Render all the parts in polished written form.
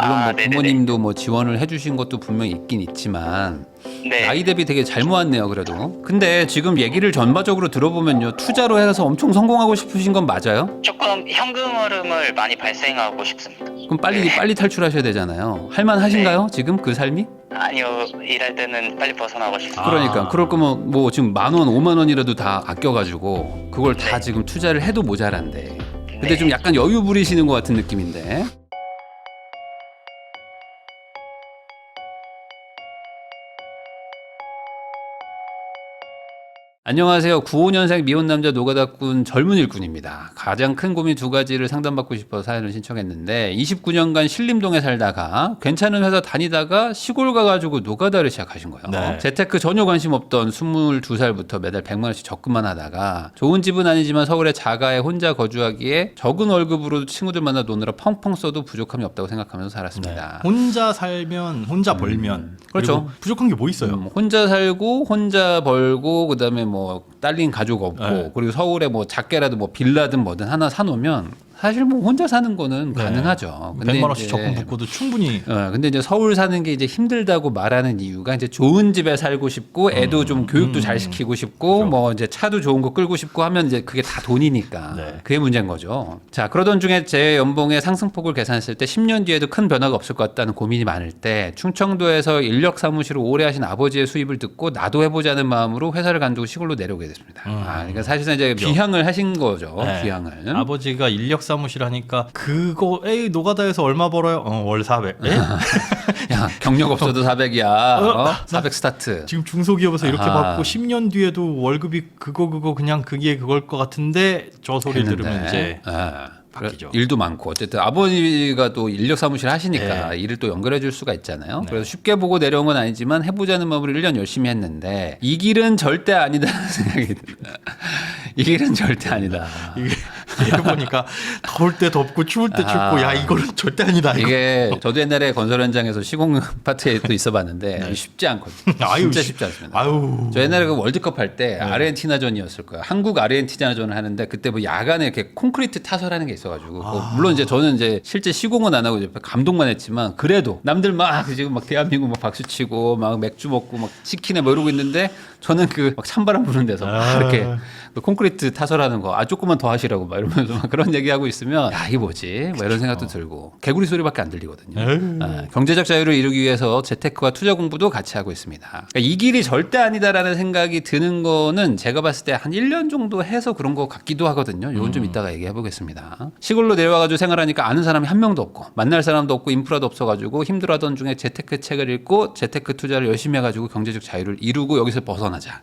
물론 뭐 네네네. 부모님도 뭐 지원을 해주신 것도 분명히 있긴 있지만 네. 나이 대비 되게 잘 모았네요, 그래도. 근데 지금 얘기를 전반적으로 들어보면요, 투자로 해서 엄청 성공하고 싶으신 건 맞아요? 조금 현금 흐름을 많이 발생하고 싶습니다. 그럼 빨리 탈출하셔야 되잖아요. 할만하신가요? 지금 그 삶이? 아니요, 일할 때는 빨리 벗어나고 싶습니다. 그러니까 그럴 거면 뭐 지금 10,000원, 50,000원이라도 다 아껴가지고 그걸 다 지금 투자를 해도 모자란데. 근데 좀 약간 여유 부리시는 것 같은 느낌인데. 안녕하세요. 95년생 미혼 남자 노가다꾼 젊은 일꾼입니다. 가장 큰 고민 두 가지를 상담받고 싶어서 사연을 신청했는데 29년간 신림동에 살다가 괜찮은 회사 다니다가 시골 가가지고 노가다를 시작하신 거예요. 네. 재테크 전혀 관심 없던 22살부터 매달 100만 원씩 적금만 하다가 좋은 집은 아니지만 서울의 자가에 혼자 거주하기에 적은 월급으로 친구들 만나 노느라 펑펑 써도 부족함이 없다고 생각하면서 살았습니다. 혼자 살면 혼자 벌면 그렇죠. 그리고 부족한 게 뭐 있어요? 혼자 살고 혼자 벌고 그다음에 뭐 딸린 가족 없고 네. 그리고 서울에 뭐 작게라도 뭐 빌라든 뭐든 하나 사놓으면 사실 뭐 혼자 사는 거는 네. 가능하죠. 100만 원씩 적금 붓고도 충분히. 근데 이제 서울 사는 게 이제 힘들다고 말하는 이유가 이제 좋은 집에 살고 싶고 애도 좀 교육도 잘 시키고 싶고 그렇죠. 뭐 이제 차도 좋은 거 끌고 싶고 하면 이제 그게 다 돈이니까 네. 그게 문제인 거죠. 자, 그러던 중에 제 연봉의 상승폭을 계산했을 때 10년 뒤에도 큰 변화가 없을 것 같다는 고민이 많을 때 충청도에서 인력 사무실을 오래 하신 아버지의 수입을 듣고 나도 해보자는 마음으로 회사를 관두고 시골로 내려오게 됐습니다. 그러니까 사실상 이제 비향을 하신 거죠. 네. 비향을. 아버지가 인력 사무실 하니까 그거 에이 노가다에서 얼마 벌어요? 월 400. 에? 야, 경력 없어도 400이야. 400 스타트. 지금 중소기업에서 이렇게 아하. 받고 10년 뒤에도 월급이 그거 그냥 그게 그걸 것 같은데 저 소리 들으면 이제 바뀌죠. 일도 많고 어쨌든 아버지가 또 인력 사무실 하시니까 일을 또 연결해 줄 수가 있잖아요. 그래서 쉽게 보고 내려온 건 아니지만 해보자는 마음으로 1년 열심히 했는데 이 길은 절대 아니다라는 생각이 듭니다. 이 길은 절대 아니다. 이게 해보니까 더울 때 덥고 추울 때 춥고 야 이거는 절대 아니다. 이게 저도 옛날에 건설 현장에서 시공 파트에 또 있어봤는데 쉽지 않거든요. 진짜 쉽지 않습니다. 아유. 저 옛날에 그 월드컵 할 때 아르헨티나전이었을 거예요. 한국 아르헨티나전을 하는데 그때 뭐 야간에 이렇게 콘크리트 타설하는 게 있어가지고 물론 이제 저는 이제 실제 시공은 안 하고 이제 감독만 했지만 그래도 남들 막 지금 막 대한민국 막 박수 치고 막 맥주 먹고 막 치킨에 뭐 이러고 있는데 저는 그 막 찬바람 부는 데서 막 이렇게 그 콘크리트 타설하는 거 조금만 더 하시라고 막 이러면서 막 그런 얘기하고 있으면 야 이게 뭐지? 뭐 이런 생각도 들고 개구리 소리밖에 안 들리거든요. 경제적 자유를 이루기 위해서 재테크와 투자 공부도 같이 하고 있습니다. 그러니까 이 길이 절대 아니다라는 생각이 드는 거는 제가 봤을 때 한 1년 정도 해서 그런 거 같기도 하거든요. 이건 좀 이따가 얘기해 보겠습니다. 시골로 내려와가지고 생활하니까 아는 사람이 한 명도 없고 만날 사람도 없고 인프라도 없어가지고 힘들어하던 중에 재테크 책을 읽고 재테크 투자를 열심히 해가지고 경제적 자유를 이루고 여기서 벗어나자.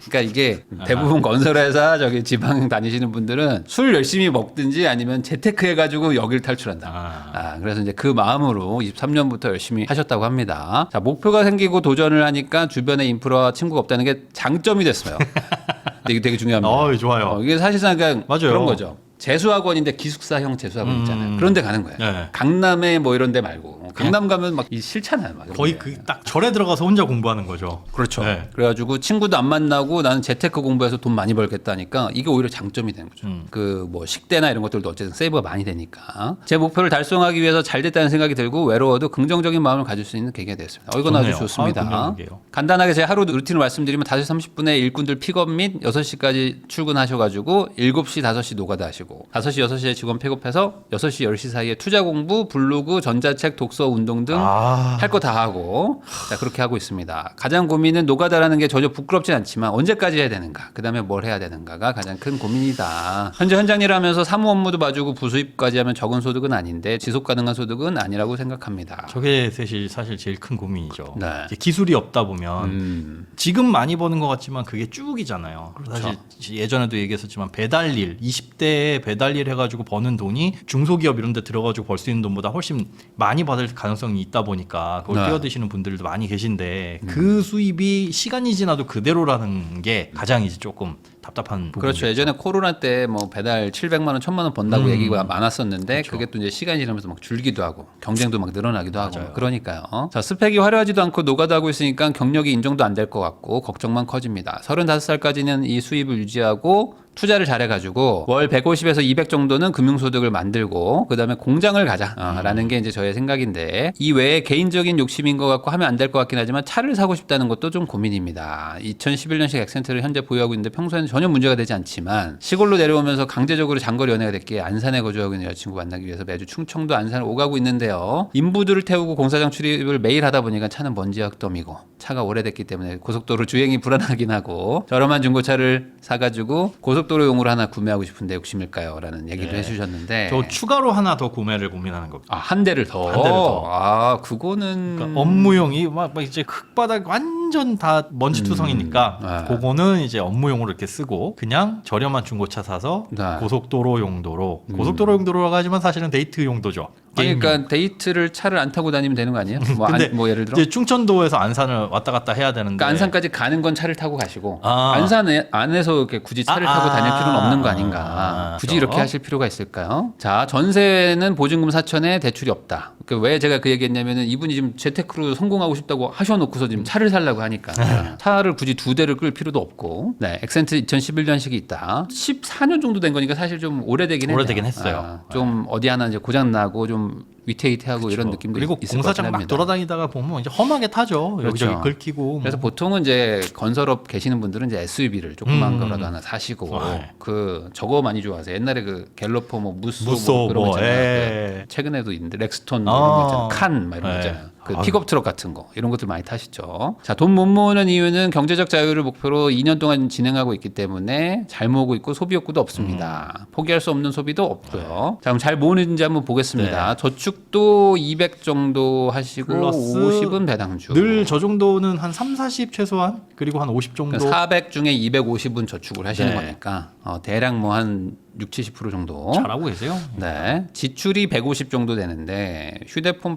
그러니까 이게 대부분 건설회사 저기 지방 다니시는 분들은 술 열심히 먹든지 아니면 재테크 해가지고 여길 탈출한다. 그래서 이제 그 마음으로 23년부터 열심히 하셨다고 합니다. 자, 목표가 생기고 도전을 하니까 주변에 인프라와 친구가 없다는 게 장점이 됐어요. 근데 이게 되게 중요합니다. 좋아요. 이게 사실상 그냥 맞아요. 그런 거죠. 재수학원인데 기숙사형 재수학원 있잖아요. 그런 데 가는 거예요. 네. 강남에 뭐 이런 데 말고. 강남 가면 막 싫잖아요. 막 거의 이런 데. 그 딱 절에 들어가서 혼자 공부하는 거죠. 그렇죠. 네. 그래가지고 친구도 안 만나고 나는 재테크 공부해서 돈 많이 벌겠다니까 이게 오히려 장점이 되는 거죠. 그 뭐 식대나 이런 것들도 어쨌든 세이브가 많이 되니까 제 목표를 달성하기 위해서 잘 됐다는 생각이 들고 외로워도 긍정적인 마음을 가질 수 있는 계기가 되었습니다. 이건 아주 좋네요. 좋습니다. 긍정적이에요. 간단하게 제 하루 루틴을 말씀드리면 5시 30분에 일꾼들 픽업 및 6시까지 출근하셔가지고 7시, 5시 노가다 하시고 5시, 6시에 직원 픽업해서 6시, 10시 사이에 투자 공부, 블로그, 전자책, 독서, 운동 등 할 거 다 하고 자, 그렇게 하고 있습니다. 가장 고민은 노가다라는 게 전혀 부끄럽진 않지만 언제까지 해야 되는가, 그 다음에 뭘 해야 되는가가 가장 큰 고민이다. 현재 현장 일하면서 사무 업무도 봐주고 부수입까지 하면 적은 소득은 아닌데 지속 가능한 소득은 아니라고 생각합니다. 저게 사실 제일 큰 고민이죠. 네. 이제 기술이 없다 보면 지금 많이 버는 것 같지만 그게 쭉이잖아요. 사실 예전에도 얘기했었지만 배달일 20대에 배달일 해가지고 버는 돈이 중소기업 이런 데 들어가지고 벌 수 있는 돈보다 훨씬 많이 받을 가능성이 있다 보니까 그걸 뛰어드시는 분들도 많이 계신데 그 수입이 시간이 지나도 그대로라는 게 가장 이제 조금 답답한 부분. 그렇죠. 예전에 코로나 때 뭐 배달 700만 원, 1000만 원 번다고 얘기가 많았었는데 그게 또 이제 시간이 지나면서 막 줄기도 하고 경쟁도 막 늘어나기도 하고 그러니까요. 자, 스펙이 화려하지도 않고 노가다 하고 있으니까 경력이 인정도 안 될 것 같고 걱정만 커집니다. 35살까지는 이 수입을 유지하고 투자를 잘해가지고 월 150에서 200 정도는 금융소득을 만들고 그다음에 공장을 가자라는 게 이제 저의 생각인데 이 외에 개인적인 욕심인 것 같고 하면 안 될 것 같긴 하지만 차를 사고 싶다는 것도 좀 고민입니다. 2011년식 액센트를 현재 보유하고 있는데 평소에는 전혀 문제가 되지 않지만 시골로 내려오면서 강제적으로 장거리 연애가 됐기에 안산에 거주하고 있는 여자친구 만나기 위해서 매주 충청도 안산을 오가고 있는데요. 인부들을 태우고 공사장 출입을 매일 하다 보니까 차는 먼지와 흙더미고 차가 오래됐기 때문에 고속도로 주행이 불안하긴 하고 저렴한 중고차를 사가지고 고속도로용으로 하나 구매하고 싶은데 욕심일까요? 라는 얘기를 해주셨는데 저 추가로 하나 더 구매를 고민하는 겁니다. 한 대를 더. 한 대를 더. 그거는 그러니까 업무용이 막 이제 흙바닥 완전 다 먼지투성이니까 그거는 이제 업무용으로 이렇게 쓰고 그냥 저렴한 중고차 사서 네. 고속도로 용도로 고속도로 용도로 하지만 사실은 데이트 용도죠. 아니, 그러니까 데이트를 차를 안 타고 다니면 되는 거 아니에요? 뭐, 근데 뭐 예를 들어 이제 충청도에서 안산을 왔다 갔다 해야 되는데 그러니까 안산까지 가는 건 차를 타고 가시고 아. 안산 안에서 이렇게 굳이 차를 타고 다닐 필요는 없는 거 아닌가? 굳이 그렇죠. 이렇게 하실 필요가 있을까요? 자, 전세는 보증금 4천에 대출이 없다. 왜 제가 그 얘기했냐면은 이분이 지금 재테크로 성공하고 싶다고 하셔놓고서 지금 차를 살려고 하니까 차를 굳이 두 대를 끌 필요도 없고. 네, 액센트 2011년식이 있다. 14년 정도 된 거니까 사실 좀 오래되긴 했네요. 오래되긴 했어요. 좀 어디 하나 이제 고장 나고 좀 위태위태하고 이런 느낌도 그리고 있을 것 공사장 같긴 막 합니다. 돌아다니다가 보면 이제 험하게 타죠. 여기저기 그렇죠. 긁히고. 그래서 보통은 이제 건설업 계시는 분들은 이제 SUV를 조그만 거라도 하나 사시고 그 저거 많이 좋아하세요. 옛날에 그 갤러퍼 뭐 무쏘 뭐 그런 거 있잖아요. 그 최근에도 있는데 렉스톤 뭐 이런 거 있잖아요. 칸 막 이런 거 있잖아요. 그 픽업 트럭 같은 거 이런 것들 많이 타시죠. 자, 돈 못 모으는 이유는 경제적 자유를 목표로 2년 동안 진행하고 있기 때문에 잘 모으고 있고 소비 욕구도 없습니다. 포기할 수 없는 소비도 없고요. 자, 그럼 잘 모으는지 한번 보겠습니다. 저축도 200 정도 하시고 플러스 50은 배당주. 늘 저 정도는 한 3, 40 최소한 그리고 한 50 정도. 그러니까 400 중에 250은 저축을 하시는 네. 거니까 대략 뭐 한 60, 70% 정도. 잘하고 계세요. 네. 지출이 150 정도 되는데 휴대폰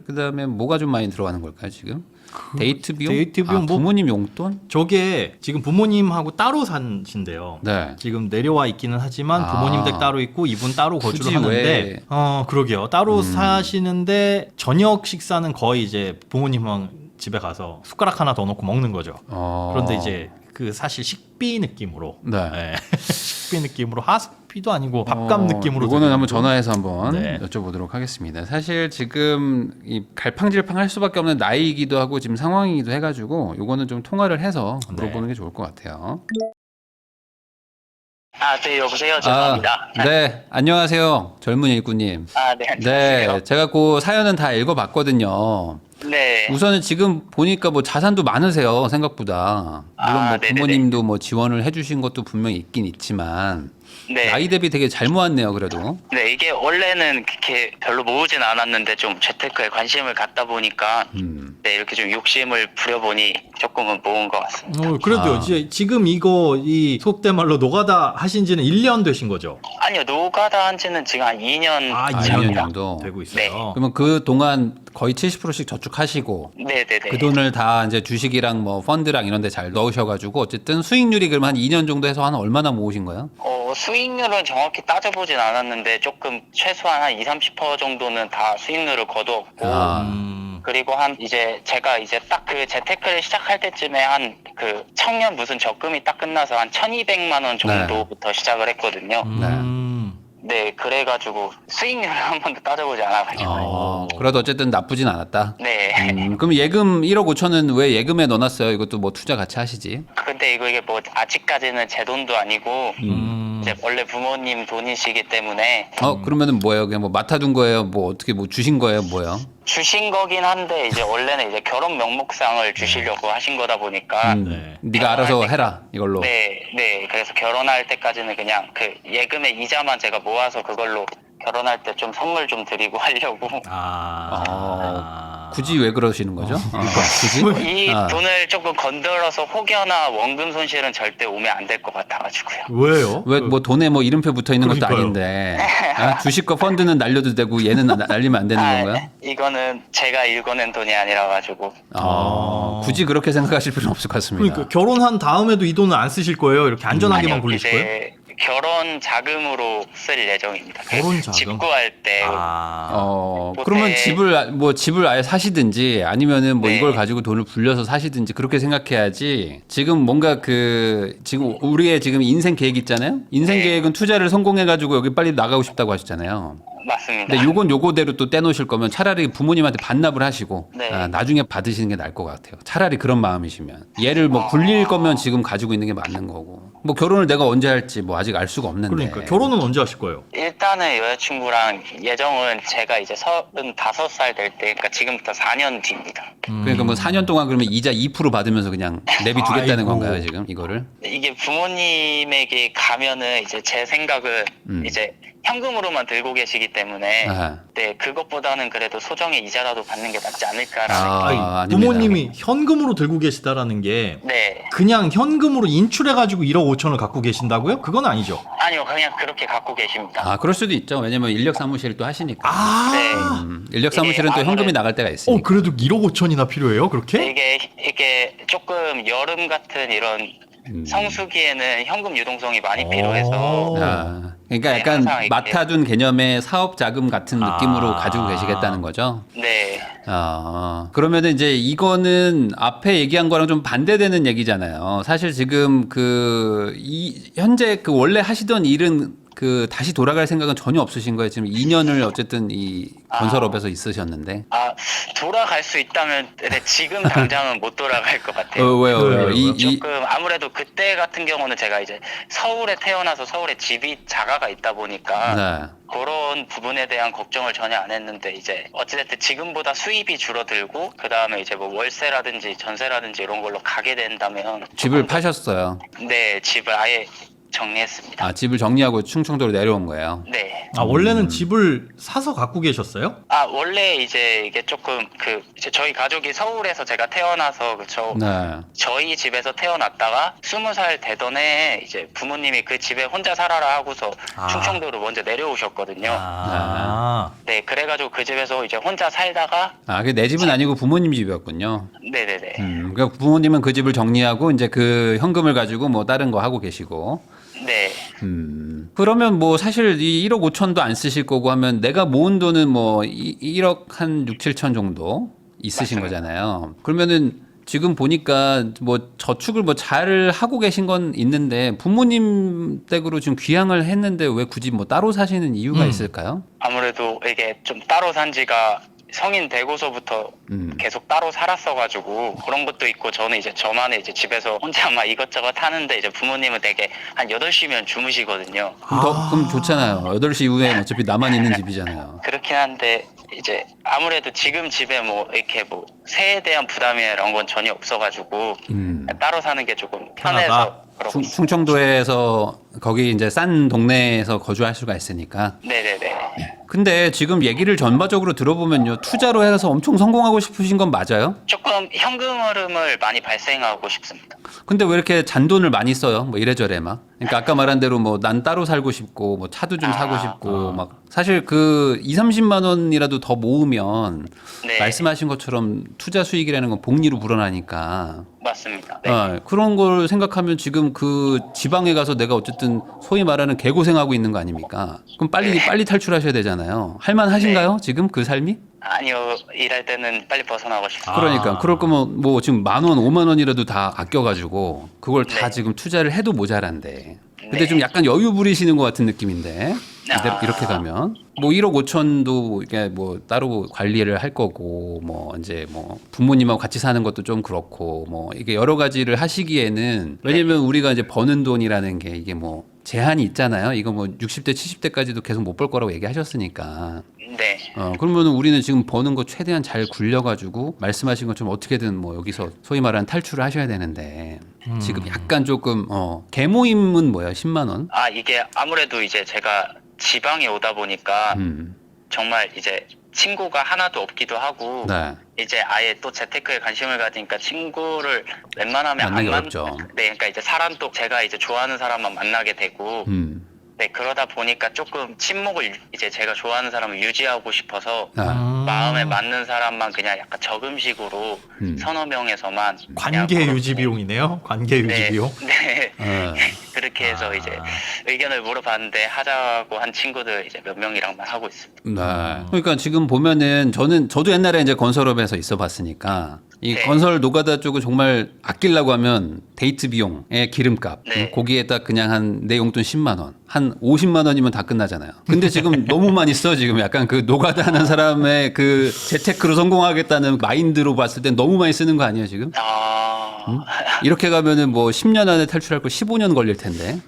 그다음에 뭐가 좀 많이 들어가는 걸까요, 지금? 데이트 비용? 데이트 비용 뭐- 부모님 용돈? 저게 지금 부모님하고 따로 사신대요. 네. 지금 내려와 있기는 하지만 부모님 댁 따로 있고 이분 따로 거주를 굳이 하는데 왜? 그러게요. 따로 사시는데 저녁 식사는 거의 이제 부모님랑 집에 가서 숟가락 하나 더 넣고 먹는 거죠. 그런데 이제 그 사실 식비 느낌으로 네. 식비 느낌으로 하숙비도 아니고 밥값 느낌으로 이거는 드리는 한번 거. 전화해서 한번 네. 여쭤보도록 하겠습니다. 사실 지금 이 갈팡질팡할 수밖에 없는 나이이기도 하고 지금 상황이기도 해가지고 이거는 좀 통화를 해서 물어보는 게 좋을 것 같아요. 네, 여보세요. 죄송합니다. 네, 안녕하세요, 젊은 일꾼님. 네, 안녕하세요. 네, 제가 그 사연은 다 읽어봤거든요. 네. 우선은 지금 보니까 뭐 자산도 많으세요, 생각보다. 물론 뭐 네네네. 부모님도 뭐 지원을 해주신 것도 분명히 있긴 있지만 네. 나이 대비 되게 잘 모았네요, 그래도. 네, 이게 원래는 그렇게 별로 모으진 않았는데 좀 재테크에 관심을 갖다 보니까 네, 이렇게 좀 욕심을 부려보니 조금은 모은 것 같습니다. 그래도요. 이제 지금 이 속된 말로 노가다 하신 지는 1년 되신 거죠? 아니요, 노가다 한 지는 지금 한 2년 2년 정도. 되고 있어요. 네. 그러면 그 동안 거의 70%씩 저축하시고 네네네. 그 돈을 다 이제 주식이랑 뭐 펀드랑 이런 데 잘 넣으셔가지고 어쨌든 수익률이 그러면 한 2년 정도 해서 한 얼마나 모으신 거예요? 수익률은 정확히 따져보진 않았는데 조금 최소한 한 20-30% 정도는 다 수익률을 거두었고 그리고 한 이제 제가 이제 딱 그 재테크를 시작할 때쯤에 한 그 청년 무슨 적금이 딱 끝나서 한 1,200만 원 정도부터 시작을 했거든요. 네, 그래가지고 수익률을 한 번도 따져보지 않아가지고. 그래도 어쨌든 나쁘진 않았다. 네. 그럼 예금 1억 5천은 왜 예금에 넣어놨어요? 이것도 뭐 투자 같이 하시지? 근데 이게 뭐 아직까지는 제 돈도 아니고 이제 원래 부모님 돈이시기 때문에 그러면은 뭐예요? 그냥 뭐 맡아둔 거예요? 뭐 어떻게 뭐 주신 거예요? 뭐예요? 주신 거긴 한데 이제 원래는 이제 결혼 명목상을 주시려고 하신 거다 보니까 네가 알아서 해라 이걸로. 네. 그래서 결혼할 때까지는 그냥 그 예금의 이자만 제가 모아서 그걸로 결혼할 때 좀 선물 좀 드리고 하려고. 굳이 왜 그러시는 거죠? 굳이? 이 돈을 조금 건드려서 혹여나 원금 손실은 절대 오면 안 될 것 같아가지고요. 왜요? 왜 뭐 돈에 뭐 이름표 붙어 있는 것도 그러니까요. 아닌데 주식과 펀드는 날려도 되고 얘는 날리면 안 되는 건가요? 이거는 제가 읽어낸 돈이 아니라 가지고. 굳이 그렇게 생각하실 필요는 없을 것 같습니다. 그러니까 결혼한 다음에도 이 돈을 안 쓰실 거예요? 이렇게 안전하게만 아니요, 굴리실 거예요? 이제 결혼 자금으로 쓸 예정입니다. 결혼 자금? 집 구할 때. 그러면 집을 아예 사시든지 아니면은 뭐 네. 이걸 가지고 돈을 불려서 사시든지 그렇게 생각해야지. 지금 뭔가 지금 우리의 지금 인생 계획 있잖아요. 인생 네. 계획은 투자를 성공해가지고 여기 빨리 나가고 싶다고 하셨잖아요. 맞습니다. 근데 요건 요거대로 또 떼놓으실 거면 차라리 부모님한테 반납을 하시고 네. 나중에 받으시는 게 나을 것 같아요. 차라리 그런 마음이시면 얘를 뭐 굴릴 거면 지금 가지고 있는 게 맞는 거고 뭐 결혼을 내가 언제 할지 뭐 아직 알 수가 없는데. 그러니까 결혼은 언제 하실 거예요? 일단은 여자친구랑 예정은 제가 이제 35살 될 때, 그러니까 지금부터 4년 뒤입니다. 그러니까 뭐 4년 동안 그러면 이자 2% 받으면서 그냥 내비두겠다는 아이고. 건가요 지금 이거를? 이게 부모님에게 가면은 이제 제 생각은 이제 현금으로만 들고 계시기 때문에 아하. 네, 그것보다는 그래도 소정의 이자라도 받는 게 낫지 않을까라는 아, 아니, 아닙니다. 부모님이 현금으로 들고 계시다라는 게 네. 그냥 현금으로 인출해가지고 1억 5천을 갖고 계신다고요? 그건 아니죠. 아니요, 그냥 그렇게 갖고 계십니다. 아 그럴 수도 있죠. 왜냐면 인력 사무실 또 하시니까. 네. 인력 사무실은 또 이게 현금이 나갈 때가 있으니까. 그래도 1억 5천이나 필요해요? 그렇게? 이게 조금 여름 같은 이런 성수기에는 현금 유동성이 많이 필요해서 아, 그러니까 네, 약간 항상 이렇게. 맡아둔 개념의 사업 자금 같은 느낌으로 아. 가지고 계시겠다는 거죠. 네. 그러면은 이제 이거는 앞에 얘기한 거랑 좀 반대되는 얘기잖아요. 사실 지금 현재 그 원래 하시던 일은 다시 돌아갈 생각은 전혀 없으신 거예요. 지금 2년을 어쨌든 이 건설업에서 있으셨는데. 돌아갈 수 있다면 네, 지금 당장은 못 돌아갈 것 같아요. 왜요? 조금 아무래도 그때 같은 경우는 제가 이제 서울에 태어나서 서울에 집이 자가가 있다 보니까 네. 그런 부분에 대한 걱정을 전혀 안 했는데 이제 어찌됐든 지금보다 수입이 줄어들고 그 다음에 이제 뭐 월세라든지 전세라든지 이런 걸로 가게 된다면 집을 파셨어요. 네, 집을 아예 정리했습니다. 아, 집을 정리하고 충청도로 내려온 거예요. 네. 원래는 집을 사서 갖고 계셨어요? 원래 이제 이게 조금 이제 저희 가족이 서울에서 제가 태어나서 네. 저희 집에서 태어났다가 20살 되던 해에 이제 부모님이 그 집에 혼자 살아라 하고서 충청도로 먼저 내려오셨거든요. 네, 그래가지고 그 집에서 이제 혼자 살다가 그게 내 집은 아니고 부모님 집이었군요. 네네네. 그러니까 부모님은 그 집을 정리하고 이제 그 현금을 가지고 뭐 다른 거 하고 계시고. 네. 그러면 뭐 사실 이 1억 5천도 안 쓰실 거고 하면 내가 모은 돈은 뭐 1억 한 6, 7천 정도 있으신 맞습니다. 거잖아요. 그러면은 지금 보니까 뭐 저축을 뭐 잘 하고 계신 건 있는데 부모님 댁으로 지금 귀향을 했는데 왜 굳이 뭐 따로 사시는 이유가 있을까요? 아무래도 이게 좀 따로 산 지가 성인 되고서부터 계속 따로 살았어가지고 그런 것도 있고 저는 이제 저만의 이제 집에서 혼자 막 이것저것 하는데 이제 부모님은 되게 한 8시면 주무시거든요. 그럼 좋잖아요. 8시 이후에 어차피 나만 있는 집이잖아요. 그렇긴 한데 이제 아무래도 지금 집에 뭐 이렇게 뭐 세에 대한 부담이나 이런 건 전혀 없어가지고 따로 사는 게 조금 편해서 그러고 있습니다. 충청도에서 거기 이제 싼 동네에서 거주할 수가 있으니까. 네네네. 근데 지금 얘기를 전반적으로 들어보면요. 투자로 해서 엄청 성공하고 싶으신 건 맞아요? 조금 현금 흐름을 많이 발생하고 싶습니다. 근데 왜 이렇게 잔돈을 많이 써요? 뭐 이래저래 막. 그러니까 아까 말한 대로 뭐 난 따로 살고 싶고 뭐 차도 좀 사고 싶고 막 사실 2, 30만 원이라도 더 모으면 네. 말씀하신 것처럼 투자 수익이라는 건 복리로 불어나니까. 맞습니다. 네. 그런 걸 생각하면 지금 그 지방에 가서 내가 어쨌든 소위 말하는 개고생하고 있는 거 아닙니까? 그럼 빨리 탈출하셔야 되잖아요. 할만하신가요? 지금 그 삶이? 아니요, 일할 때는 빨리 벗어나고 싶습니다. 그러니까 그럴 거면 뭐 지금 10,000원, 50,000원이라도 다 아껴가지고 그걸 다 네. 지금 투자를 해도 모자란데. 근데 네. 좀 약간 여유 부리시는 것 같은 느낌인데 이렇게 가면 뭐 1억 5천도 이게 뭐 따로 관리를 할 거고 뭐 이제 뭐 부모님하고 같이 사는 것도 좀 그렇고 뭐 이게 여러 가지를 하시기에는 왜냐면 우리가 이제 버는 돈이라는 게 이게 뭐 제한이 있잖아요. 이거 뭐 60대 70대까지도 계속 못 벌 거라고 얘기하셨으니까. 네. 그러면 우리는 지금 버는 거 최대한 잘 굴려가지고 말씀하신 것처럼 어떻게든 뭐 여기서 소위 말하는 탈출을 하셔야 되는데 지금 약간 조금 개모임은 뭐야 10만 원? 이게 아무래도 이제 제가 지방에 오다 보니까 정말 이제 친구가 하나도 없기도 하고 네. 이제 아예 또 재테크에 관심을 가지니까 친구를 웬만하면 만나기 안 어렵죠. 네, 그러니까 이제 사람도 제가 이제 좋아하는 사람만 만나게 되고 네, 그러다 보니까 조금 친목을 이제 제가 좋아하는 사람을 유지하고 싶어서 마음에 맞는 사람만 그냥 약간 저금식으로 서너 명에서만 관계 그냥 유지 비용이네요. 관계 유지 네, 비용. 네. 그렇게 해서 이제 의견을 물어봤는데 하자고 한 친구들 이제 몇 명이랑만 하고 있습니다. 네. 그러니까 지금 보면은 저도 옛날에 이제 건설업에서 있어봤으니까 이 네. 건설 노가다 쪽을 정말 아끼려고 하면 데이트 비용에 기름값 네. 거기에다 그냥 한 내 용돈 10만 원, 한 50만 원이면 다 끝나잖아요. 근데 지금 너무 많이 써 지금 약간 그 노가다 하는 사람의 그 재테크로 성공하겠다는 마인드로 봤을 땐 너무 많이 쓰는 거 아니에요 지금? 이렇게 가면은 뭐 10년 안에 탈출할 거 15년 걸릴 텐데.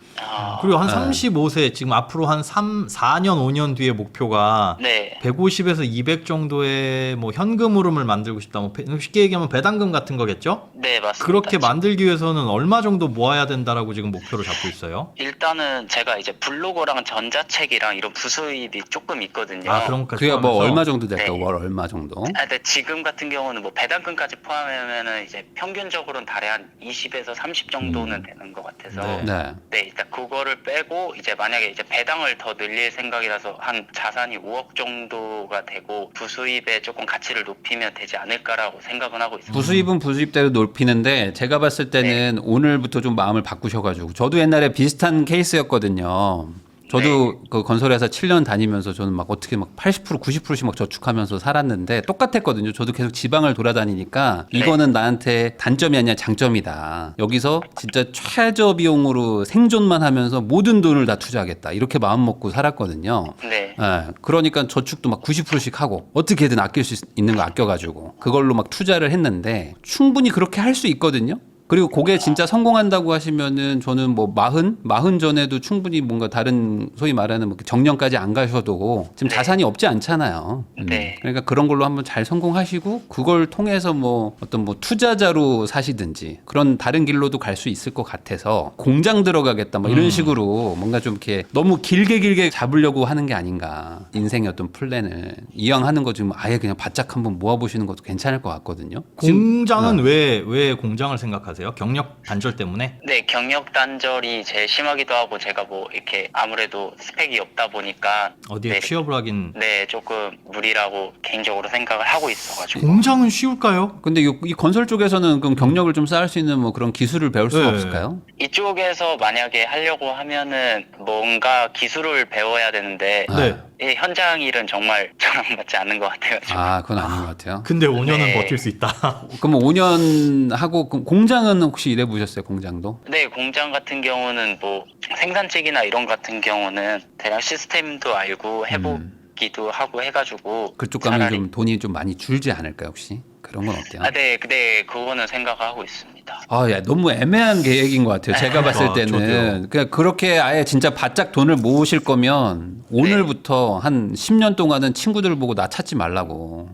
그리고 한 35세 지금 앞으로 한 4년 5년 뒤에 목표가 네. 150에서 200 정도의 뭐 현금 흐름을 만들고 싶다. 뭐 쉽게 얘기하면 배당금 같은 거겠죠? 네, 맞습니다. 그렇게 만들기 위해서는 얼마 정도 모아야 된다라고 지금 목표를 잡고 있어요? 일단은 제가 이제 블로거랑 전자책이랑 이런 부수입이 조금 있거든요. 그런 것까지 그게 뭐 포함해서? 얼마 정도 될까? 네. 월 얼마 정도? 근데 지금 같은 경우는 뭐 배당금까지 포함하면은 이제 평균적으로는 달에 한 20에서 30 정도는 되는 것 같아서 네. 네. 네, 일단 그거를 빼고 이제 만약에 이제 배당을 더 늘릴 생각이라서 한 자산이 5억 정도가 되고 부수입에 조금 가치를 높이면 되지 않을까라고 생각은 하고 있습니다. 부수입은 부수입대로 높이는데 제가 봤을 때는 오늘부터 좀 마음을 바꾸셔가지고 저도 옛날에 비슷한 케이스였거든요. 저도 그 건설회사 7년 다니면서 저는 막 어떻게 막 80% 90%씩 막 저축하면서 살았는데 똑같았거든요. 저도 계속 지방을 돌아다니니까 이거는 나한테 단점이 아니라 장점이다. 여기서 진짜 최저 비용으로 생존만 하면서 모든 돈을 다 투자하겠다. 이렇게 마음 먹고 살았거든요. 네. 예, 그러니까 저축도 막 90%씩 하고 어떻게든 아낄 수 있는 거 아껴가지고 그걸로 막 투자를 했는데 충분히 그렇게 할 수 있거든요. 그리고 그게 진짜 성공한다고 하시면은 저는 뭐 40 전에도 충분히 뭔가 다른 소위 말하는 뭐 정년까지 안 가셔도 지금 네. 자산이 없지 않잖아요. 네. 그러니까 그런 걸로 한번 잘 성공하시고 그걸 통해서 뭐 어떤 뭐 투자자로 사시든지 그런 다른 길로도 갈 수 있을 것 같아서 공장 들어가겠다 뭐 이런 식으로 뭔가 좀 이렇게 너무 길게 잡으려고 하는 게 아닌가. 인생의 어떤 플랜을 이왕하는 거 지금 아예 그냥 바짝 한번 모아보시는 것도 괜찮을 것 같거든요. 공장은 왜 공장을 생각하세요? 경력 단절 때문에? 네, 경력 단절이 제일 심하기도 하고 제가 뭐 이렇게 아무래도 스펙이 없다 보니까 어디에 네, 취업을 하긴. 네, 조금 무리라고 개인적으로 생각을 하고 있어가지고. 공장은 쉬울까요? 근데 이 건설 쪽에서는 그럼 경력을 좀 쌓을 수 있는 뭐 그런 기술을 배울 수가 네. 없을까요? 이쪽에서 만약에 하려고 하면은 뭔가 기술을 배워야 되는데 네. 이 현장 일은 정말 저랑 맞지 않는 것 같아요. 아, 그건 아닌 것 같아요. 근데 5년은 네. 버틸 수 있다. 그럼 5년 하고 그럼 공장은 혹시 일해 보셨어요? 공장도? 네, 공장 같은 경우는 뭐 생산직이나 이런 같은 경우는 대략 시스템도 알고 해보기도 하고 해가지고 그쪽 가면 차라리- 좀 돈이 좀 많이 줄지 않을까요, 혹시? 그런 건 어때요? 네, 그거는 생각하고 있습니다. 아, 야, 너무 애매한 계획인 것 같아요. 제가 봤을 때는 저도요. 그냥 그렇게 아예 진짜 바짝 돈을 모으실 거면 오늘부터 한 10년 동안은 친구들 보고 나 찾지 말라고.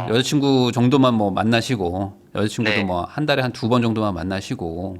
여자친구 정도만 뭐 만나시고 여자친구도 네. 뭐 한 달에 한 2번 정도만 만나시고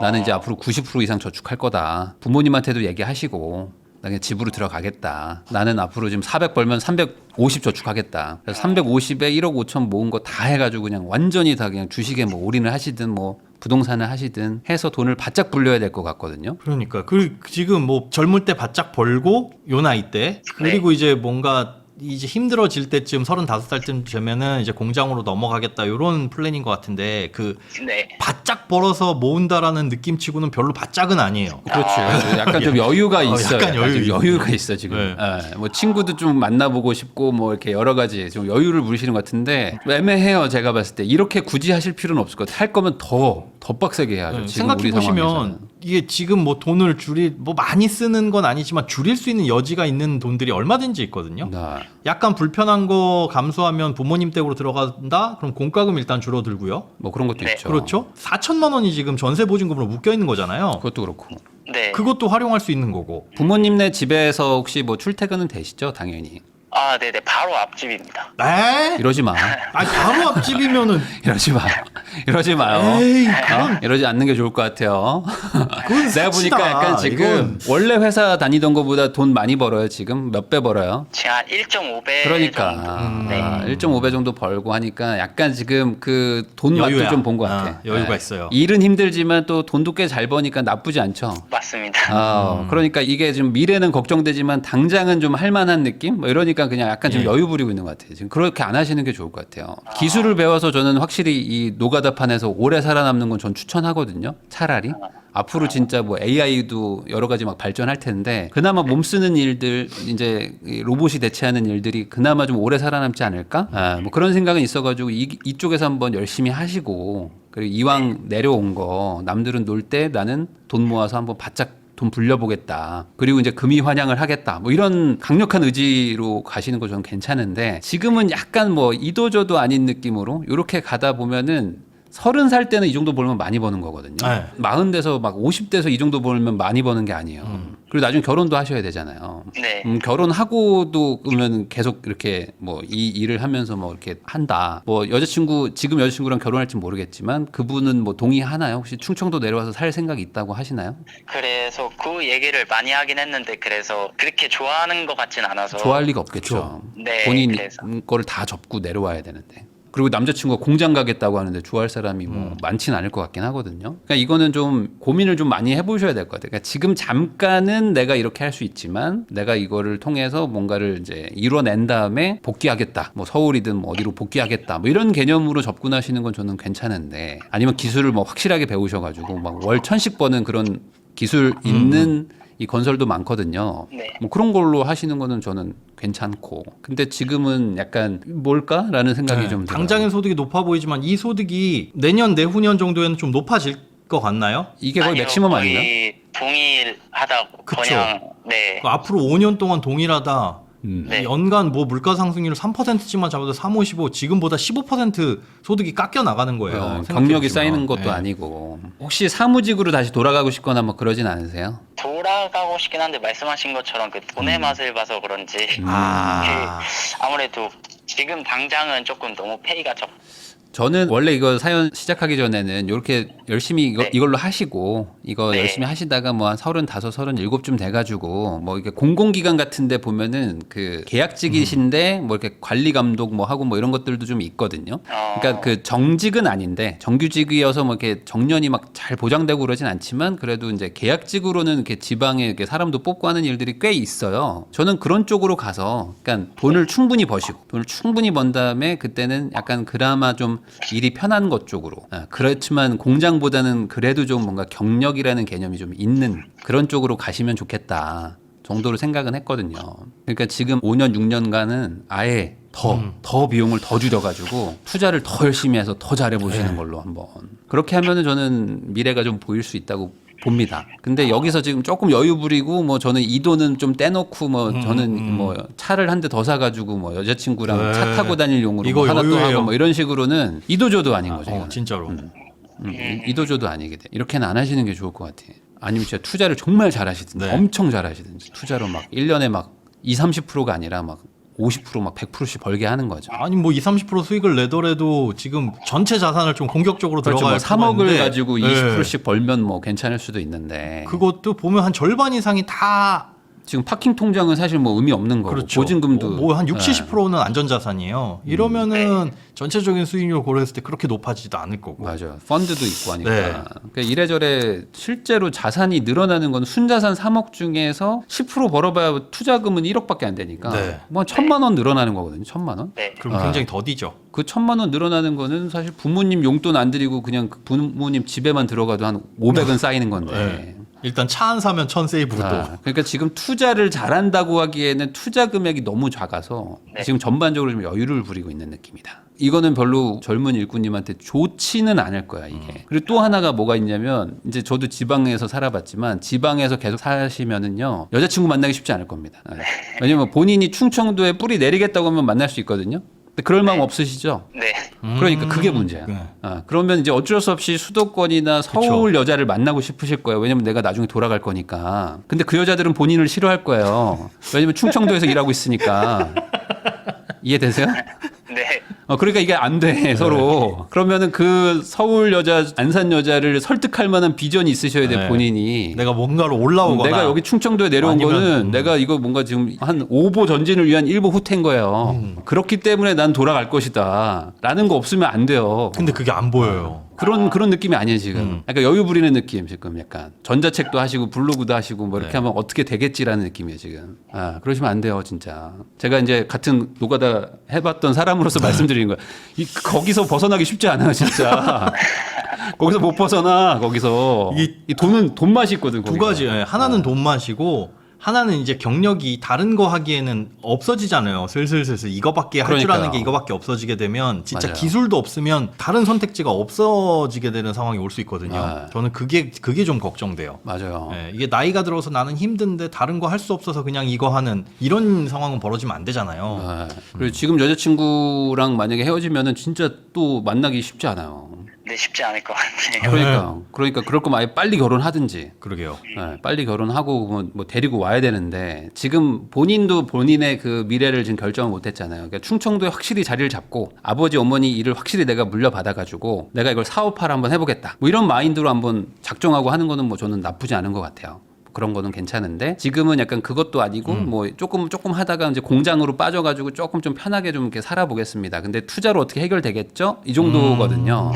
나는 이제 앞으로 90% 이상 저축할 거다. 부모님한테도 얘기하시고 나 그냥 집으로 들어가겠다. 나는 앞으로 지금 400 벌면 350 저축하겠다. 그래서 350에 1억 5천 모은 거 다 해가지고 그냥 완전히 다 그냥 주식에 뭐 올인을 하시든 뭐 부동산을 하시든 해서 돈을 바짝 불려야 될 것 같거든요. 그러니까 지금 뭐 젊을 때 바짝 벌고 요 나이 때 그리고 이제 뭔가 이제 힘들어질 때쯤 35살쯤 되면은 이제 공장으로 넘어가겠다 요런 플랜인 것 같은데 그 네. 바짝 벌어서 모은다라는 느낌치고는 별로 바짝은 아니에요. 그렇죠. 약간 좀 여유가 있어요. 약간 좀 여유 여유가 있어 지금. 네. 예, 뭐 친구도 좀 만나보고 싶고 뭐 이렇게 여러 가지 좀 여유를 부리시는 것 같은데 애매해요. 제가 봤을 때 이렇게 굳이 하실 필요는 없을 것 같아요. 할 거면 더 빡세게 해야죠. 지금 생각해 우리 보시면 상황에서는. 이게 지금 뭐 돈을 뭐 많이 쓰는 건 아니지만 줄일 수 있는 여지가 있는 돈들이 얼마든지 있거든요. 네. 약간 불편한 거 감수하면 부모님 댁으로 들어간다? 그럼 공과금 일단 줄어들고요. 뭐 그런 것도 네. 있죠. 그렇죠? 4천만 원이 지금 전세 보증금으로 묶여 있는 거잖아요. 그것도 그렇고. 네. 그것도 활용할 수 있는 거고. 부모님네 집에서 혹시 뭐 출퇴근은 되시죠? 당연히. 네네. 바로 앞집입니다. 에? 이러지 마. 아니 바로 앞집이면은 이러지 마. 이러지 마요. 에이, 이러지 않는 게 좋을 것 같아요. 그건 내가 사치다. 보니까 약간 지금 이건. 원래 회사 다니던 것보다 돈 많이 벌어요. 지금 몇 배 벌어요? 지금 한 1.5배 그러니까 정도. 네. 1.5배 정도 벌고 하니까 약간 지금 그 돈 맛도 여유야. 좀 본 것 같아. 여유가 네. 있어요. 일은 힘들지만 또 돈도 꽤 잘 버니까 나쁘지 않죠. 맞습니다. 그러니까 이게 지금 미래는 걱정되지만 당장은 좀 할만한 느낌? 뭐 이러니까 그냥 약간 좀 예. 여유 부리고 있는 것 같아요. 지금 그렇게 안 하시는 게 좋을 것 같아요. 기술을 배워서 저는 확실히 이 노가다판에서 오래 살아남는 건 전 추천하거든요. 차라리. 앞으로 진짜 뭐 AI도 여러 가지 막 발전할 텐데 그나마 몸 쓰는 일들 이제 이 로봇이 대체하는 일들이 그나마 좀 오래 살아남지 않을까? 뭐 그런 생각은 있어가지고 이쪽에서 한번 열심히 하시고 그리고 이왕 내려온 거 남들은 놀 때 나는 돈 모아서 한번 바짝 돈 불려보겠다. 그리고 이제 금이 환영을 하겠다. 뭐 이런 강력한 의지로 가시는 거 저는 괜찮은데 지금은 약간 뭐 이도저도 아닌 느낌으로 이렇게 가다 보면은 30살 때는 이 정도 벌면 많이 버는 거거든요. 네. 40대에서 막 50대에서 이 정도 벌면 많이 버는 게 아니에요. 그리고 나중에 결혼도 하셔야 되잖아요. 네. 결혼하고도 그러면 계속 이렇게 뭐 이 일을 하면서 뭐 이렇게 한다. 뭐 지금 여자친구랑 결혼할지 모르겠지만 그분은 뭐 동의하나요? 혹시 충청도 내려와서 살 생각이 있다고 하시나요? 그래서 그 얘기를 많이 하긴 했는데 그래서 그렇게 좋아하는 것 같진 않아서. 좋아할 리가 없겠죠. 네, 본인 그래서. 거를 다 접고 내려와야 되는데. 그리고 남자친구가 공장 가겠다고 하는데 좋아할 사람이 뭐 많지는 않을 것 같긴 하거든요. 그러니까 이거는 좀 고민을 좀 많이 해보셔야 될 것 같아요. 그러니까 지금 잠깐은 내가 이렇게 할 수 있지만 내가 이거를 통해서 뭔가를 이제 이뤄낸 다음에 복귀하겠다. 뭐 서울이든 뭐 어디로 복귀하겠다. 뭐 이런 개념으로 접근하시는 건 저는 괜찮은데 아니면 기술을 뭐 확실하게 배우셔가지고 막 월 1000씩 버는 그런 기술 있는 이 건설도 많거든요. 네. 뭐 그런 걸로 하시는 거는 저는 괜찮고. 근데 지금은 약간 뭘까라는 생각이 좀 들어요. 당장의 소득이 높아 보이지만 이 소득이 내년 내후년 정도에는 좀 높아질 것 같나요? 이게 거의 아니요, 맥시멈 아닌가? 거의 동일하다고. 그쵸. 그냥 네. 앞으로 5년 동안 동일하다. 네. 연간 뭐 물가 상승률 3%씩만 잡아도 3, 5, 15 지금보다 15% 소득이 깎여 나가는 거예요. 경력이 쌓이는 것도 네. 아니고. 혹시 사무직으로 다시 돌아가고 싶거나 뭐 그러진 않으세요? 돌아가고 싶긴 한데 말씀하신 것처럼 그 돈의 맛을 봐서 그런지 아. 아무래도 지금 당장은 조금 너무 페이가 적. 저는 원래 이거 사연 시작하기 전에는 이렇게 열심히 네. 이걸로 하시고 이거 네. 열심히 하시다가 뭐 한 35, 37쯤 돼가지고 뭐 이렇게 공공기관 같은데 보면은 그 계약직이신데 뭐 이렇게 관리 감독 뭐 하고 뭐 이런 것들도 좀 있거든요. 그러니까 그 정직은 아닌데 정규직이어서 뭐 이렇게 정년이 막 잘 보장되고 그러진 않지만 그래도 이제 계약직으로는 이렇게 지방에 이렇게 사람도 뽑고 하는 일들이 꽤 있어요. 저는 그런 쪽으로 가서 그러니까 돈을 충분히 버시고 돈을 충분히 번 다음에 그때는 약간 그나마 좀 일이 편한 것 쪽으로. 그렇지만 공장보다는 그래도 좀 뭔가 경력이라는 개념이 좀 있는 그런 쪽으로 가시면 좋겠다 정도로 생각은 했거든요. 그러니까 지금 5년, 6년간은 아예 더 비용을 더 줄여가지고 투자를 더 열심히 해서 더 잘해보시는 걸로 한번. 그렇게 하면은 저는 미래가 좀 보일 수 있다고 봅니다. 근데 여기서 지금 조금 여유 부리고 뭐 저는 이 돈은 좀 떼놓고 뭐 저는 뭐 차를 한 대 더 사가지고 뭐 여자친구랑 네. 차 타고 다닐 용으로 이거 뭐 하나 또 여유예요. 하고 뭐 이런 식으로는 이도저도 아닌 거죠. 이거는. 진짜로. 이도저도 아니게 돼. 이렇게는 안 하시는 게 좋을 것 같아요. 아니면 진짜 투자를 정말 잘하시든지 네. 엄청 잘하시든지 투자로 막 1년에 막 20-30%가 아니라 막 50%막 100%씩 벌게 하는 거죠. 아니 뭐 20-30% 수익을 내더라도 지금 전체 자산을 좀 공격적으로 그렇죠. 들어갈 뭐 3억을 있는데, 가지고 네. 20%씩 벌면 뭐 괜찮을 수도 있는데 그것도 보면 한 절반 이상이 다 지금 파킹 통장은 사실 뭐 의미 없는 거고 그렇죠. 보증금도 뭐 한 60, 네. 70%는 안전자산이에요. 이러면은 전체적인 수익률 고려했을 때 그렇게 높아지지도 않을 거고. 맞아요. 펀드도 있고 하니까. 네. 그러니까 이래저래 실제로 자산이 늘어나는 건 순자산 3억 중에서 10% 벌어봐야 투자금은 1억밖에 안 되니까 네. 뭐 1,000만 원 늘어나는 거거든요. 1,000만 원. 네. 그럼 굉장히 더디죠. 그 1,000만 원 늘어나는 거는 사실 부모님 용돈 안 드리고 그냥 그 부모님 집에만 들어가도 한 500은 쌓이는 건데. 네. 일단 차 안 사면 1000세이브도. 그러니까 지금 투자를 잘한다고 하기에는 투자 금액이 너무 작아서 네. 지금 전반적으로 좀 여유를 부리고 있는 느낌이다. 이거는 별로 젊은 일꾼님한테 좋지는 않을 거야 이게. 그리고 또 하나가 뭐가 있냐면 이제 저도 지방에서 살아봤지만 지방에서 계속 사시면은요 여자친구 만나기 쉽지 않을 겁니다. 왜냐면 본인이 충청도에 뿌리 내리겠다고 하면 만날 수 있거든요. 근데 그럴 마음 없으시죠? 네. 그러니까 그게 문제야. 네. 그러면 이제 어쩔 수 없이 수도권이나 서울 여자를 만나고 싶으실 거예요. 왜냐면 내가 나중에 돌아갈 거니까. 근데 그 여자들은 본인을 싫어할 거예요. 왜냐면 충청도에서 일하고 있으니까. 이해되세요? 네. 그러니까 이게 안 돼, 서로. 그러면은 그 서울 여자, 안산 여자를 설득할 만한 비전이 있으셔야 돼, 네. 본인이. 내가 뭔가로 올라오거나. 내가 여기 충청도에 내려온 아니면, 거는 내가 이거 뭔가 지금 한 5보 전진을 위한 1보 후퇴인 거예요. 그렇기 때문에 난 돌아갈 것이다. 라는 거 없으면 안 돼요. 근데 그게 안 보여요. 그런 느낌이 아니에요, 지금. 약간 여유 부리는 느낌, 지금 약간. 전자책도 하시고 블로그도 하시고 뭐 이렇게 네. 하면 어떻게 되겠지라는 느낌이에요, 지금. 그러시면 안 돼요, 진짜. 제가 이제 같은 노가다 해봤던 사람으로서 말씀드리는 거예요. 거기서 벗어나기 쉽지 않아요, 진짜. 거기서 못 벗어나. 거기서 이 돈은 돈 맛이 있거든. 두 거기가. 가지. 하나는 돈 맛이고 하나는 이제 경력이 다른 거 하기에는 없어지잖아요. 슬슬 이거밖에 할 줄 그러니까요. 아는 게 이거밖에 없어지게 되면 진짜 맞아요. 기술도 없으면 다른 선택지가 없어지게 되는 상황이 올 수 있거든요. 네. 저는 그게 좀 걱정돼요. 맞아요. 예, 이게 나이가 들어서 나는 힘든데 다른 거 할 수 없어서 그냥 이거 하는 이런 상황은 벌어지면 안 되잖아요. 네. 그리고 지금 여자친구랑 만약에 헤어지면은 진짜 또 만나기 쉽지 않아요. 네, 쉽지 않을 것 같네요. 그러니까 그럴 거면 아예 빨리 결혼하든지. 그러게요. 네, 빨리 결혼하고 뭐 데리고 와야 되는데 지금 본인도 본인의 그 미래를 지금 결정을 못했잖아요. 그러니까 충청도에 확실히 자리를 잡고 아버지 어머니 일을 확실히 내가 물려받아가지고 내가 이걸 사업화를 한번 해보겠다. 뭐 이런 마인드로 한번 작정하고 하는 거는 뭐 저는 나쁘지 않은 것 같아요. 그런 거는 괜찮은데 지금은 약간 그것도 아니고 뭐 조금 하다가 이제 공장으로 빠져가지고 조금 좀 편하게 좀 이렇게 살아보겠습니다. 근데 투자로 어떻게 해결되겠죠? 이 정도거든요.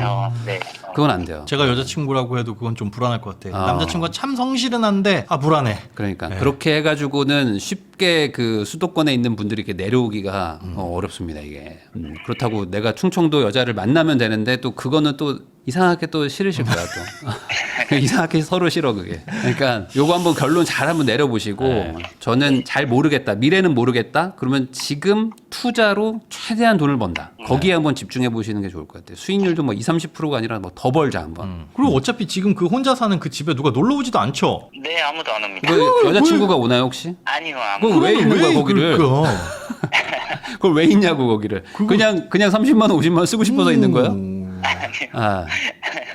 네. 그건 안 돼요. 제가 여자친구라고 해도 그건 좀 불안할 것 같아요. 아. 남자친구가 참 성실은 한데 불안해. 그러니까 네. 그렇게 해가지고는 쉽게 그 수도권에 있는 분들이 이렇게 내려오기가 어렵습니다 이게. 그렇다고 내가 충청도 여자를 만나면 되는데 또 그거는 또 이상하게 또 싫으실 거야 또. 이상하게 서로 싫어 그게. 그러니까 요거 한번 결론 잘 한번 내려보시고 네. 저는 잘 모르겠다 미래는 모르겠다 그러면 지금 투자로 최대한 돈을 번다 거기에 한번 집중해 보시는 게 좋을 것 같아요. 수익률도 뭐 20-30%가 아니라 뭐 더 벌자 한번. 그리고 어차피 지금 그 혼자 사는 그 집에 누가 놀러 오지도 않죠. 네, 아무도 안 옵니다. 그 여자친구가 오나요 혹시? 아니요, 그거 아무도. 왜 있는 거야 거기를? 그러니까. 그걸 왜 있냐고 거기를. 그냥 30만 원 50만 원 쓰고 싶어서 있는 거야? 아니요. 아,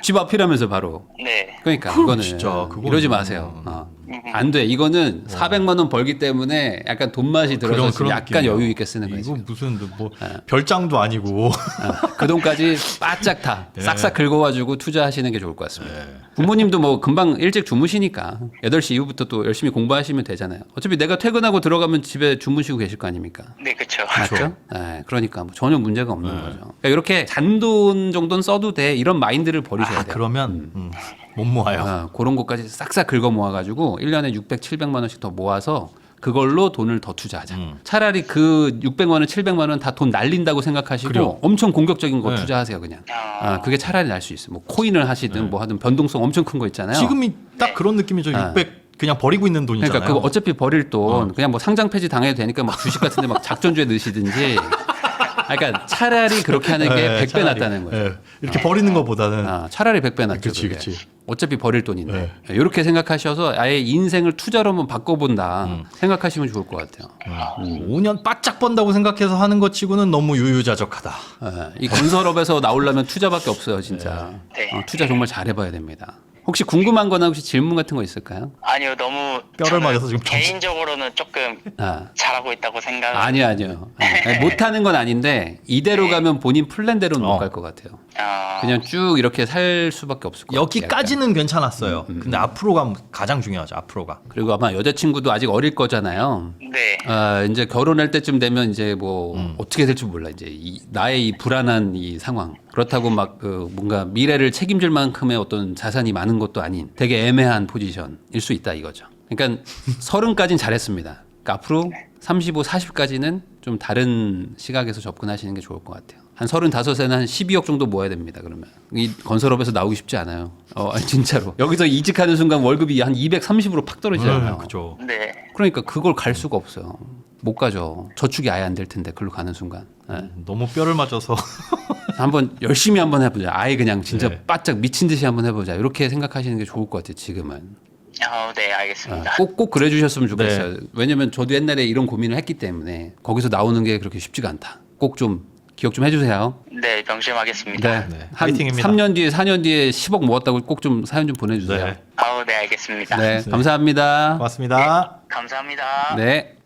집 앞이라면서 바로. 네. 그러니까 그럼 그거는 진짜, 그거는. 이러지 마세요. 안 돼. 이거는 400만 원 벌기 때문에 약간 돈 맛이 들어서 좀 약간 느낌이에요. 여유 있게 쓰는 거예요. 이거 지금. 무슨 뭐 별장도 아니고. 그 돈까지 바짝 다 네. 싹싹 긁어가지고 투자하시는 게 좋을 것 같습니다. 부모님도 뭐 금방 일찍 주무시니까 8시 이후부터 또 열심히 공부하시면 되잖아요. 어차피 내가 퇴근하고 들어가면 집에 주무시고 계실 거 아닙니까? 네, 그쵸. 맞죠? 네, 그러니까 뭐 전혀 문제가 없는 거죠. 그러니까 이렇게 잔돈 정도는 써도 돼 이런 마인드를 버리셔야 돼요. 그러면 못 모아요. 그런 것까지 싹싹 긁어 모아가지고 1년에 600, 700만 원씩 더 모아서 그걸로 돈을 더 투자하자. 차라리 그 600만 원, 700만 원 다 돈 날린다고 생각하시고 그래요. 엄청 공격적인 거 네. 투자하세요 그냥. 아. 그게 차라리 날 수 있어요. 뭐 코인을 하시든 뭐 하든 변동성 엄청 큰 거 있잖아요. 지금이 딱 그런 느낌이죠. 600 그냥 버리고 있는 돈이잖아요. 그러니까 그거 어차피 버릴 돈 그냥 뭐 상장 폐지 당해도 되니까 막 주식 같은데 막 작전주에 넣으시든지. 그러니까 차라리 그렇게 하는 게 100배 차라리. 낫다는 거죠. 네. 이렇게 버리는 것보다는 차라리 100배 낫죠. 그치, 그게. 그치. 어차피 버릴 돈인데. 이렇게 생각하셔서 아예 인생을 투자로 한번 바꿔본다 생각하시면 좋을 것 같아요. 5년 바짝 번다고 생각해서 하는 것 치고는 너무 유유자적하다. 이 건설업에서 나오려면 투자밖에 없어요, 진짜. 네. 투자 정말 잘해봐야 됩니다. 혹시 궁금한 거나 혹시 질문 같은 거 있을까요? 아니요, 너무 뼈를 저는 맞아서 지금 개인적으로는 조금 잘하고 있다고 생각. 아니요. 못하는 건 아닌데 이대로 가면 본인 플랜대로는 못 갈 것 같아요. 그냥 쭉 이렇게 살 수밖에 없을 것 같아요. 여기까지는 괜찮았어요. 근데 앞으로가 가장 중요하죠. 앞으로가. 그리고 아마 여자친구도 아직 어릴 거잖아요. 네. 이제 결혼할 때쯤 되면 이제 뭐 어떻게 될지 몰라. 이제 나의 이 불안한 이 상황. 그렇다고 막 그 뭔가 미래를 책임질 만큼의 어떤 자산이 많은 것도 아닌 되게 애매한 포지션일 수 있다 이거죠. 그러니까 30까지는 잘했습니다. 그러니까 앞으로 35, 40까지는 좀 다른 시각에서 접근하시는 게 좋을 것 같아요. 한 35에는 한 12억 정도 모아야 됩니다. 그러면 이 건설업에서 나오기 쉽지 않아요. 진짜로 여기서 이직하는 순간 월급이 한 230으로 팍 떨어지잖아요. 그죠. 네. 그러니까 그걸 갈 수가 없어요. 못 가죠. 저축이 아예 안 될 텐데 글로 가는 순간. 네. 너무 뼈를 맞아서. 한번 열심히 한번 해보자. 아예 그냥 진짜 네. 바짝 미친 듯이 한번 해보자. 이렇게 생각하시는 게 좋을 것 같아요. 지금은. 네, 알겠습니다. 꼭 그래 주셨으면 좋겠어요. 네. 왜냐면 저도 옛날에 이런 고민을 했기 때문에 거기서 나오는 게 그렇게 쉽지가 않다. 꼭 좀 기억 좀 해주세요. 네, 명심하겠습니다. 네, 한 화이팅입니다. 3년 뒤에 4년 뒤에 10억 모았다고 꼭 좀 사연 좀 보내주세요. 네. 네, 알겠습니다. 네, 감사합니다. 고맙습니다. 감사합니다. 네.